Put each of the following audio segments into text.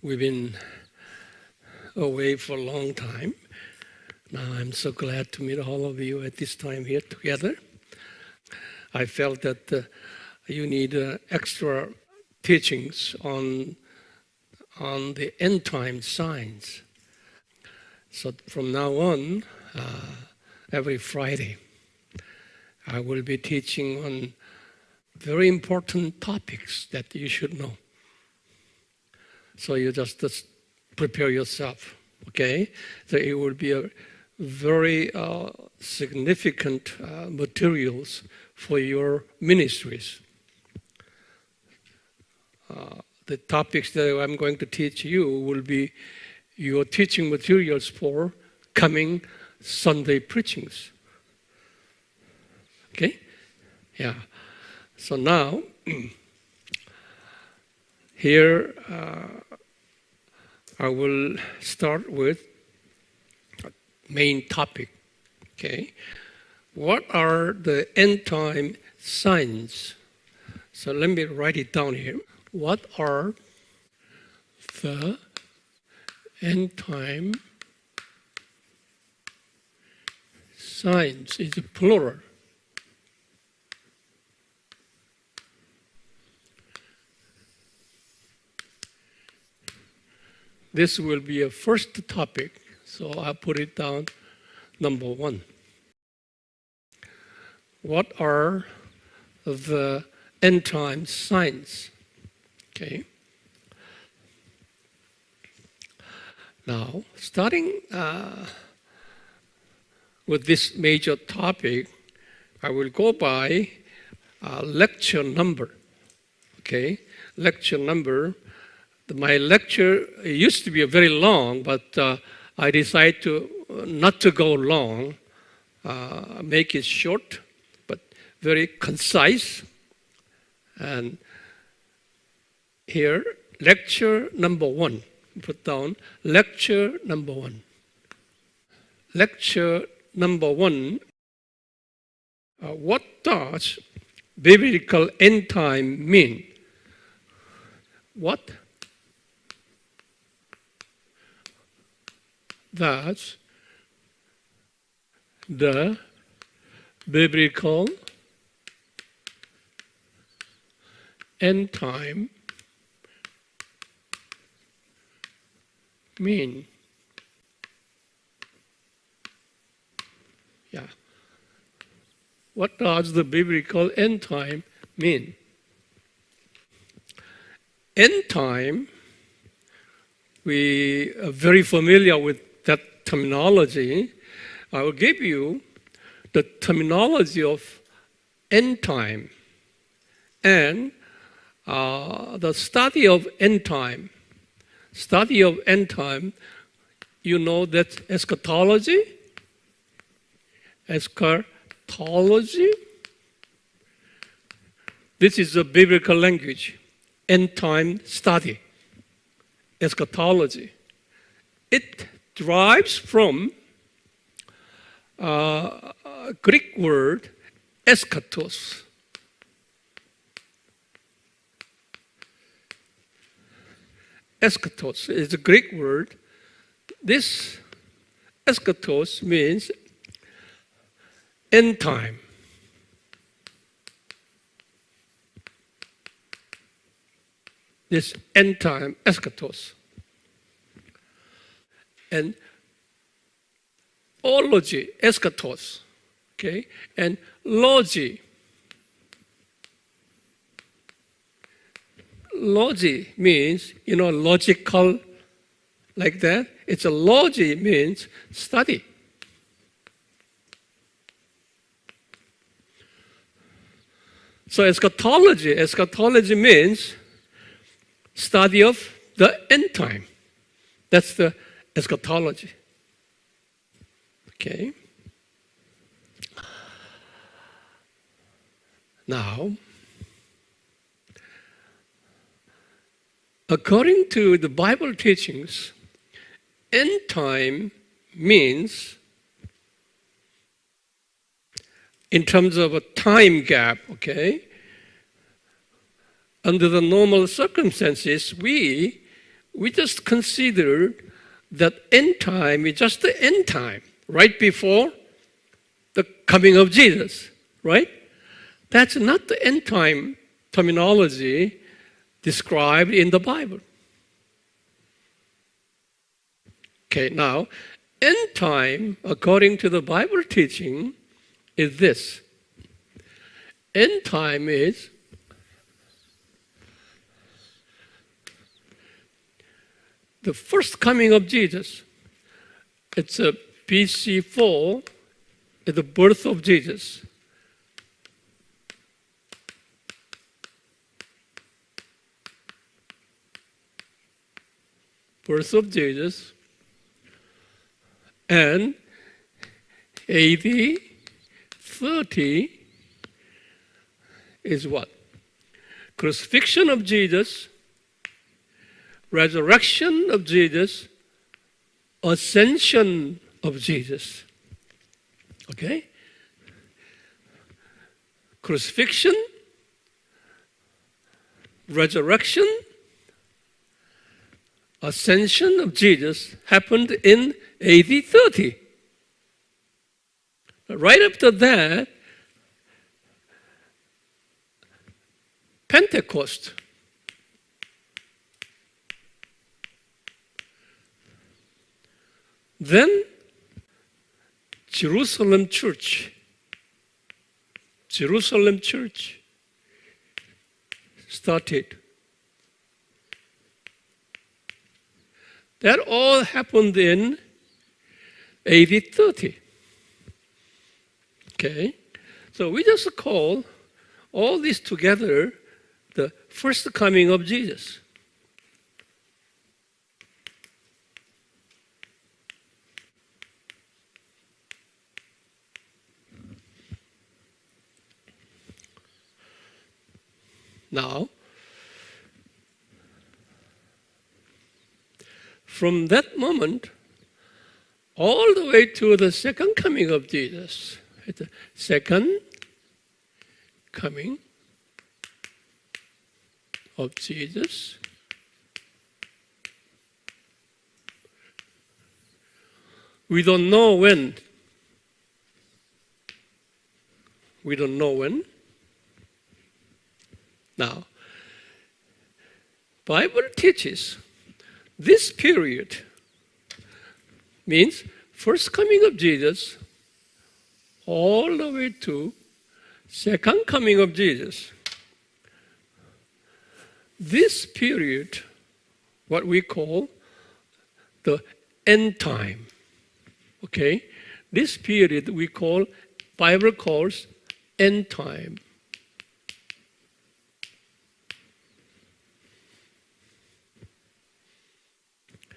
We've been away for a long time. Now I'm so glad to meet all of you at this time here together. I felt that you need extra teachings on the end time signs. So from now on, every Friday, I will be teaching on very important topics that you should know. So you just prepare yourself, okay? So it will be a very significant materials for your ministries. The topics that I'm going to teach you will be your teaching materials for coming Sunday preachings. Okay? Yeah. So now, here I will start with a main topic. Okay? What are the end time signs? So let me write it down here. What are the end time signs? It's plural. This will be a first topic, so I'll put it down, number 1. What are the end time signs? Okay. Now, starting with this major topic, I will go by lecture number. Okay, lecture number. My lecture used to be very long, but I decided not to go long, make it short, but very concise. And here, lecture number 1. Put down lecture number 1. Lecture number 1. What does biblical end time mean? What does the biblical end time mean? Yeah. What does the biblical end time mean? End time, we are very familiar with that terminology. I will give you the terminology of end time and the study of end time. Study of end time, you know that's eschatology. Eschatology. This is a biblical language. End time study. Eschatology. It derives from Greek word eschatos. Eschatos is a Greek word. This eschatos means end time. This end time, eschatos. And ology, eschatos, okay? And logy. Logy means, logical, like that. It's a logy means study. So eschatology means study of the end time. That's the eschatology. Okay. Now, according to the Bible teachings, end time means in terms of a time gap, okay? Under the normal circumstances, we just consider that end time is just the end time, right before the coming of Jesus, right? That's not the end time terminology described in the Bible. Okay, now, end time, according to the Bible teaching, is this. End time is the first coming of Jesus. It's a BC 4, the birth of Jesus. Birth of Jesus. And AD 30 is what? Crucifixion of Jesus, resurrection of Jesus, ascension of Jesus. Okay? Crucifixion, resurrection, ascension of Jesus happened in AD 30. Right after that, Pentecost. Then Jerusalem church started. That all happened in AD 30. Okay? So we just call all this together the first coming of Jesus. Now, from that moment, all the way to the second coming of Jesus, the second coming of Jesus, we don't know when. We don't know when. Now, Bible teaches this period means first coming of Jesus all the way to second coming of Jesus. This period, what we call the end time. Okay? This period we call, Bible calls end time.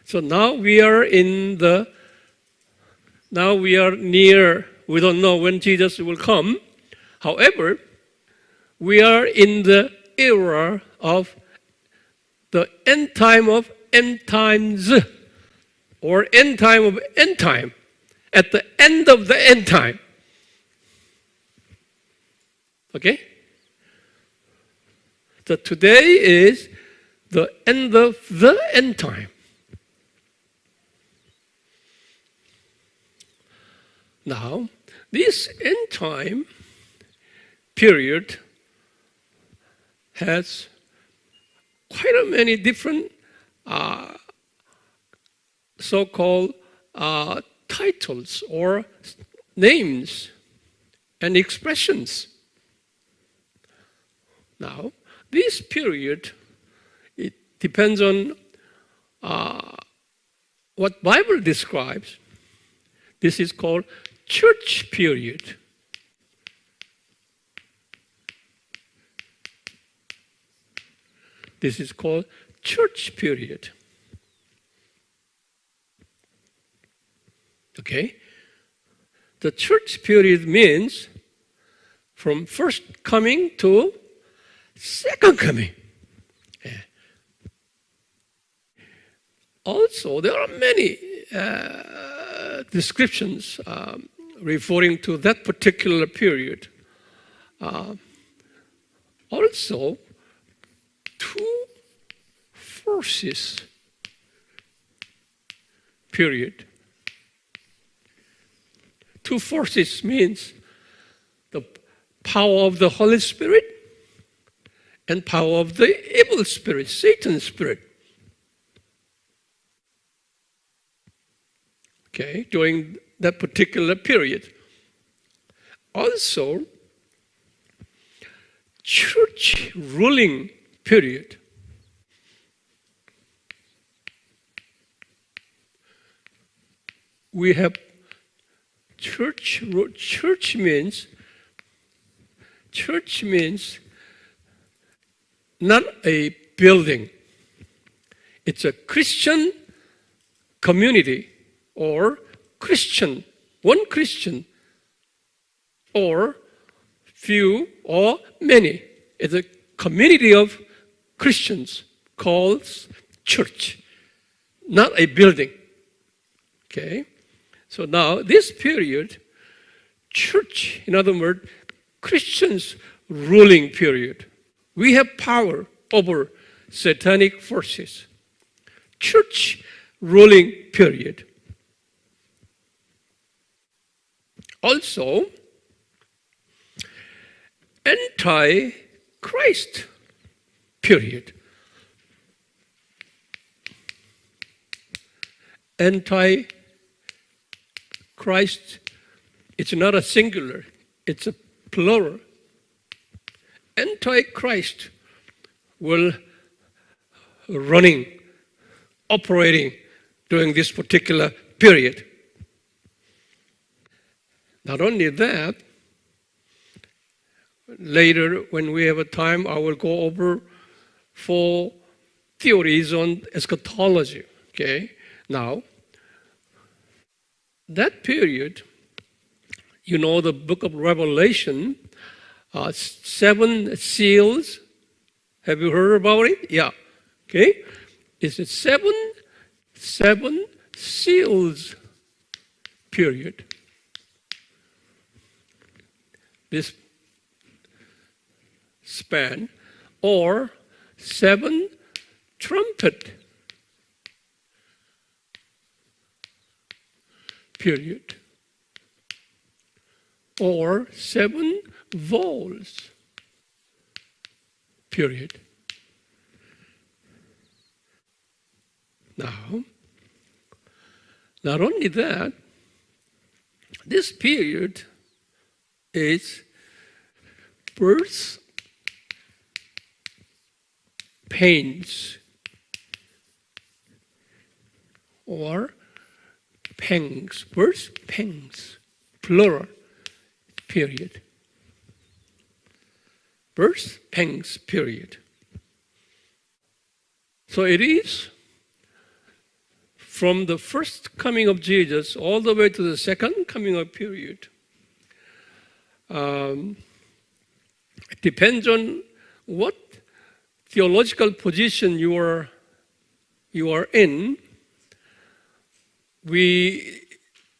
So now we are near, we don't know when Jesus will come. However, we are in the era of the end time of end times, or end time of end time, at the end of the end time. Okay? So today is the end of the end time. Now, this end time period has quite a many different so-called titles or names and expressions. Now, this period, it depends on what Bible describes. This is called church period. This is called church period. Okay? The church period means from first coming to second coming. Yeah. Also, there are many descriptions referring to that particular period. Also, two forces period. Two forces means the power of the Holy Spirit and power of the evil spirit, Satan's spirit. Okay, during that particular period. Also, church ruling period. We have church means not a building. It's a Christian community or Christian, one Christian, or few or many. It's a community of Christians called church, not a building. Okay? So now this period, church, in other words, Christians ruling period. We have power over satanic forces. Church ruling period. Also, anti-Christ period. Anti-Christ, it's not a singular, it's a plural. Anti-Christ will operating during this particular period. Not only that, later when we have a time, I will go over 4 theories on eschatology. Okay? Now, that period, you know the book of Revelation, 7 seals. Have you heard about it? Yeah. Okay? It's a 7 seals period. This span, or 7 trumpet period, or 7 vows period. Now, not only that, this period is birth pains or pangs, birth pangs, plural period. Birth pangs period. So it is from the first coming of Jesus all the way to the second coming of period. It depends on what theological position you are in. We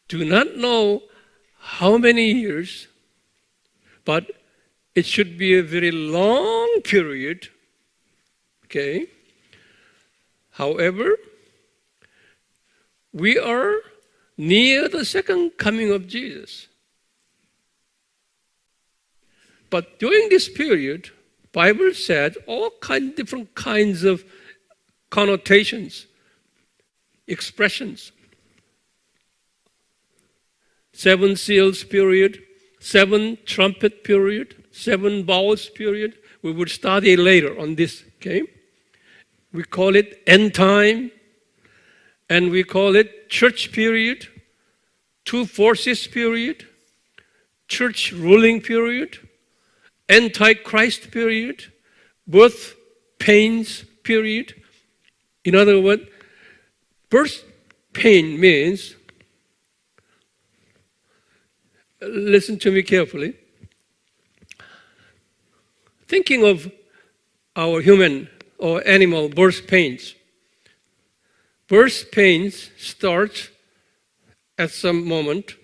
do not know how many years, but it should be a very long period. Okay? However, we are near the second coming of Jesus. But during this period, Bible said all different kinds of connotations, expressions. 7 seals period, 7 trumpet period, 7 bowls period. We will study later on this, okay? We call it end time, and we call it church period, 2 forces period, church ruling period, antichrist period, birth pains period. In other words, birth pain means, listen to me carefully, thinking of our human or animal birth pains. Birth pains start at some moment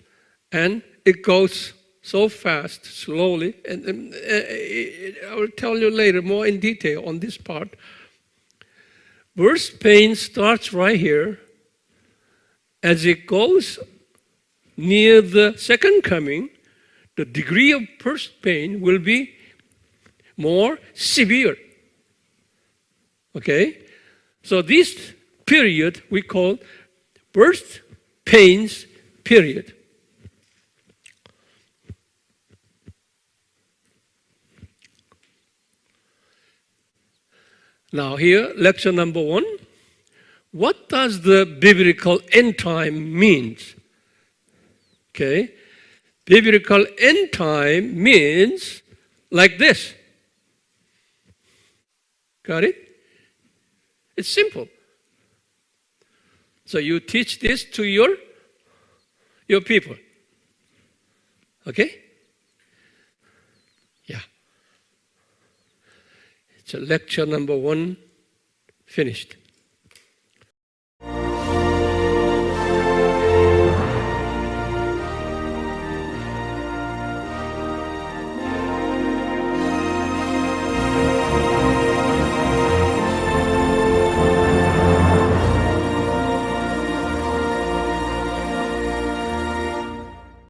and it goes so fast, slowly, and I will tell you later more in detail on this part. Birth pain starts right here. As it goes near the second coming, the degree of birth pain will be more severe. Okay? So this period we call birth pains period. Now here, lecture number 1. What does the biblical end time mean? Okay? Biblical end time means like this. Got it? It's simple. So you teach this to your people. Okay? Yeah. So lecture number 1 finished.